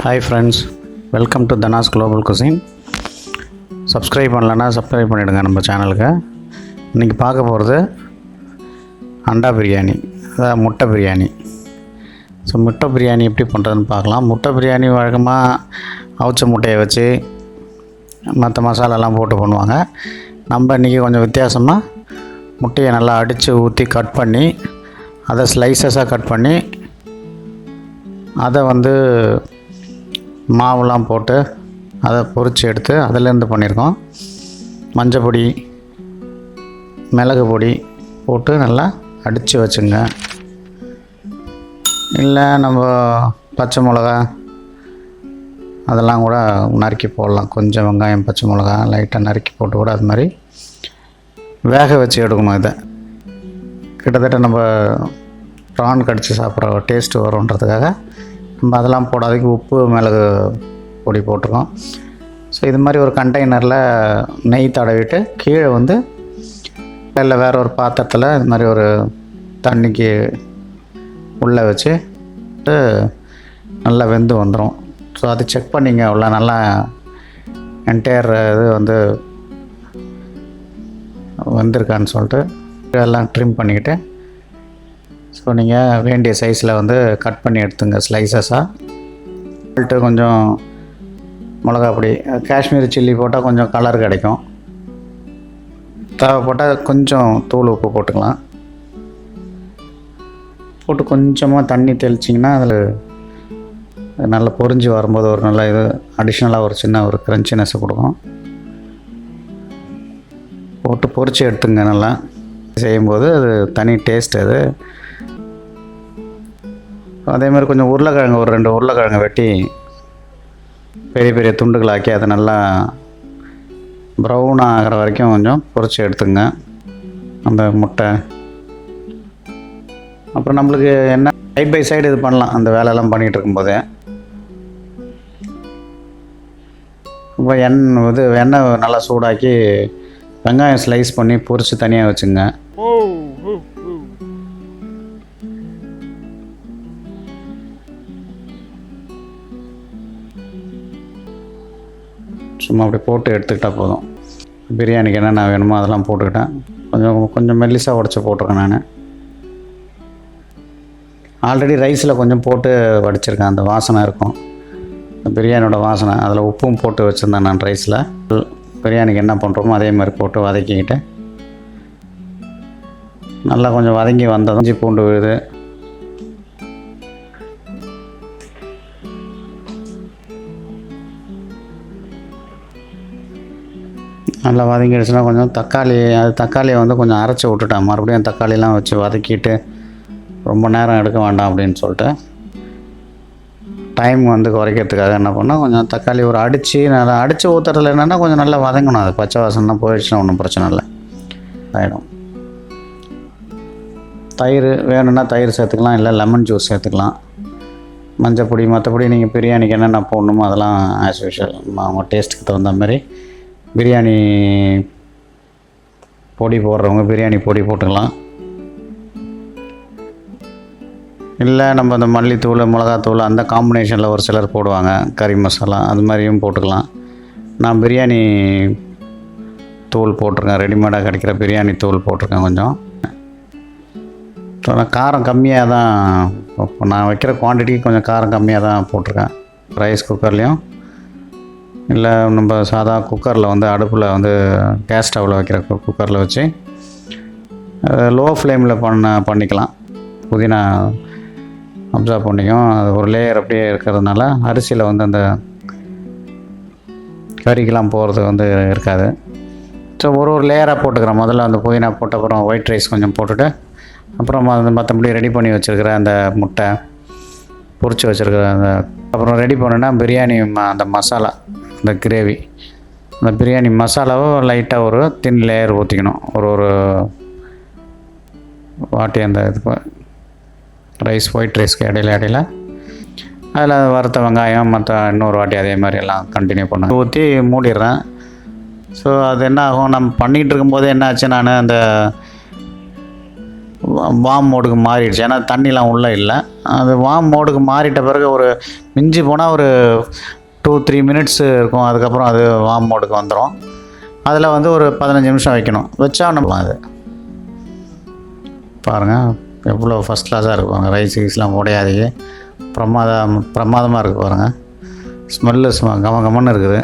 Hi friends, welcome to DHANA'S Global Cuisine. Subscribe பண்ணலன்னா subscribe பண்ணிவிடுங்க நம்ம சேனலுக்கு. இன்றைக்கி பார்க்க போகிறது அண்டா பிரியாணி, அதாவது முட்டை பிரியாணி. ஸோ முட்டை பிரியாணி எப்படி பண்ணுறதுன்னு பார்க்கலாம். முட்டை பிரியாணி வழக்கமாக அவிச்ச முட்டையை வச்சு மற்ற மசாலாலாம் போட்டு பண்ணுவாங்க. நம்ம இன்றைக்கி கொஞ்சம் வித்தியாசமாக முட்டையை நல்லா அடித்து ஊற்றி கட் பண்ணி அதை ஸ்லைசஸாக கட் பண்ணி அதை மாவுலாம் போட்டு அதை பொரித்து எடுத்து அதிலேருந்து பண்ணியிருக்கோம். மஞ்சள் பொடி, மிளகு பொடி போட்டு நல்லா அடித்து வச்சுங்க. இல்லை நம்ம பச்சை மிளகா அதெல்லாம் கூட நறுக்கி போடலாம். கொஞ்சம் வெங்காயம், பச்சை மிளகா லைட்டாக நறுக்கி போட்டு கூட அது மாதிரி வேக வச்சு எடுக்கணும். இதை கிட்டத்தட்ட நம்ம ப்ரான் கடித்து சாப்பிட்ற டேஸ்ட்டு வருன்றதுக்காக நம்ம அதெல்லாம் போடாததுக்கு உப்பு, மிளகு பொடி போட்டிருக்கோம். ஸோ இது மாதிரி ஒரு கண்டெய்னரில் நெய் தடவிட்டு கீழே இல்லை வேறு ஒரு பாத்திரத்தில் இது மாதிரி ஒரு தண்ணிக்கு உள்ளே வச்சு நல்லா வெந்து வந்துடும். ஸோ அது செக் பண்ணிங்க உள்ள நல்லா என்டையர் இது வந்திருக்கான்னு சொல்லிட்டு இதெல்லாம் ட்ரிம் பண்ணிக்கிட்டு ஸோ நீங்கள் வேண்டிய சைஸில் கட் பண்ணி எடுத்துங்க ஸ்லைசஸாக. சால்ட்டு, கொஞ்சம் மிளகா பொடி, காஷ்மீரி சில்லி போட்டால் கொஞ்சம் கலர் கிடைக்கும். தேவைப்பட்டால் கொஞ்சம் தூள் உப்பு போட்டுக்கலாம். போட்டு கொஞ்சமாக தண்ணி தெளிச்சிங்கன்னா அதில் நல்லா பொரிஞ்சு வரும்போது ஒரு நல்ல இது அடிஷ்னலாக ஒரு சின்ன ஒரு க்ரன்ச்சினஸை கொடுக்கும். போட்டு பொரித்து எடுத்துங்க. நல்லா செய்யும்போது அது தனி டேஸ்ட். அது அதேமாதிரி கொஞ்சம் உருளைக்கிழங்கு, ஒரு 2 உருளைக்கிழங்கு வெட்டி பெரிய பெரிய துண்டுகளாக்கி அதை நல்லா ப்ரௌன் ஆகிற வரைக்கும் கொஞ்சம் பொரித்து எடுத்துங்க அந்த முட்டை. அப்புறம் நம்மளுக்கு என்ன சைட் பை சைடு இது பண்ணலாம் அந்த வேலையெல்லாம் பண்ணிகிட்டு இருக்கும்போதே. இப்போ எண்ணெய் நல்லா சூடாக்கி வெங்காயம் ஸ்லைஸ் பண்ணி பொரித்து தனியாக வச்சுங்க. சும்மா அப்படி போட்டு எடுத்துக்கிட்டால் போதும். பிரியாணிக்கு என்னென்ன வேணுமோ அதெல்லாம் போட்டுக்கிட்டேன். கொஞ்சம் மெல்லிசாக உடச்சி போட்டிருக்கேன். நான் ஆல்ரெடி ரைஸில் கொஞ்சம் போட்டு வடிச்சிருக்கேன். அந்த வாசனை இருக்கும், பிரியாணியோட வாசனை. அதில் உப்பும் போட்டு வச்சுருந்தேன் நான் ரைஸில். பிரியாணிக்கு என்ன பண்ணுறோமோ அதே மாதிரி போட்டு வதக்கிக்கிட்டு நல்லா கொஞ்சம் வதங்கி வந்ததும் இஞ்சி பூண்டு விழுது, நல்லா வதங்கிடுச்சுன்னா கொஞ்சம் தக்காளியை கொஞ்சம் அரைச்சி விட்டுட்டேன். மறுபடியும் தக்காளிலாம் வச்சு வதக்கிட்டு ரொம்ப நேரம் எடுக்க வேண்டாம் அப்படின்னு சொல்லிட்டு டைம் குறைக்கிறதுக்காக என்ன பண்ணால் கொஞ்சம் தக்காளி ஒரு நல்லா அடித்து ஊற்றுறதுல என்னென்னா கொஞ்சம் நல்லா வதங்கணும். அது பச்சை வாசனைலாம் போயிடுச்சுன்னா ஒன்றும் பிரச்சனை இல்லை, ஆகிடும். தயிர் வேணும்னா தயிர் சேர்த்துக்கலாம், இல்லை லெமன் ஜூஸ் சேர்த்துக்கலாம். மஞ்சள் பொடி, மற்றபடி நீங்கள் பிரியாணிக்கு என்னென்ன போடணுமோ அதெல்லாம் ஆஸ் யூஷுவல் அவங்க டேஸ்ட்டுக்கு தகுந்த மாதிரி பிரியாணி பொடி போடுறவங்க பிரியாணி பொடி போட்டுக்கலாம். இல்லை நம்ம அந்த மல்லித்தூள், மிளகாத்தூள் அந்த காம்பினேஷனில் ஒரு சிலர் போடுவாங்க, கறி மசாலா அது மாதிரியும் போட்டுக்கலாம். நான் பிரியாணி தூள் போட்டிருக்கேன், ரெடிமேடாக கிடைக்கிற பிரியாணி தூள் போட்டிருக்கேன். கொஞ்சம் காரம் கம்மியாக தான், இப்போ நான் வைக்கிற குவான்டிட்டிக்கு கொஞ்சம் காரம் கம்மியாக தான் போட்டிருக்கேன். ரைஸ் குக்கர்லேயும் இல்லை நம்ம சாதா குக்கரில் அடுப்பில் கேஸ் ஸ்டவ்வில் வைக்கிற குக்கரில் வச்சு லோ ஃப்ளேமில் பண்ணிக்கலாம். புதினா அப்சர்வ் பண்ணிக்கும். அது ஒரு லேயர் அப்படியே இருக்கிறதுனால அரிசியில் அந்த கறிக்கெலாம் போகிறது இருக்காது. ஸோ ஒரு லேயராக போட்டுக்கிறேன். முதல்ல அந்த புதினா போட்ட அப்புறம் ஒயிட் ரைஸ் கொஞ்சம் போட்டுட்டு அப்புறம் மற்றபடி ரெடி பண்ணி வச்சுருக்கிற அந்த முட்டை பொரிச்சு வச்சுருக்கிற அப்புறம் ரெடி பண்ணோன்னா பிரியாணி அந்த மசாலா, இந்த கிரேவி, அந்த பிரியாணி மசாலாவை லைட்டாக ஒரு தின் லேயர் ஊற்றிக்கணும். ஒரு வாட்டி அந்த ரைஸ், ஒயிட் ரைஸ்க்கு இடையில அதில் வறுத்த வெங்காயம் மற்ற இன்னொரு வாட்டி அதே மாதிரி எல்லாம் கண்டினியூ பண்ண ஊற்றி மூடிடுறேன். ஸோ அது என்ன ஆகும், நம்ம பண்ணிகிட்டு இருக்கும்போது என்ன ஆச்சு, நான் அந்த வார்ம் மோடுக்கு மாறிடுச்சு. ஏன்னா தண்ணிலாம் உள்ளே இல்லை. அது வார்ம் மோடுக்கு மாறிட்ட பிறகு ஒரு மிஞ்சி போனால் ஒரு 2-3 மினிட்ஸ் இருக்கும். அதுக்கப்புறம் அது வார்ம் மோடுக்கு வந்துடும். அதில் வந்து ஒரு 15 நிமிஷம் வைக்கணும். வச்சா நம்ம அது பாருங்கள் எவ்வளோ ஃபஸ்ட் கிளாஸாக இருக்குது பாருங்கள். ரைஸ் கீஸ்லாம் உடையாதீங்க. பிரமாதமாக இருக்குது பாருங்கள். ஸ்மெல்லு கமன்னு இருக்குது.